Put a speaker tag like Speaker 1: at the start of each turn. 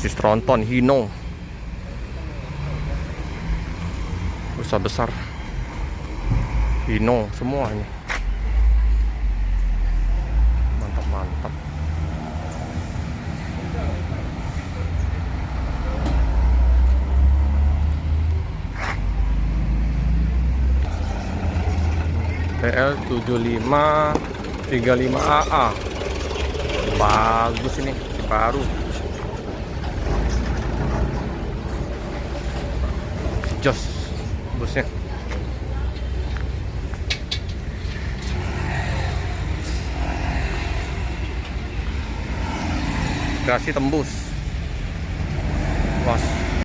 Speaker 1: Sosis tronton Hino besar Hino semua ini. Mantap. TL 7535 AA bagus ini, baru jos busnya. Kasih tembus.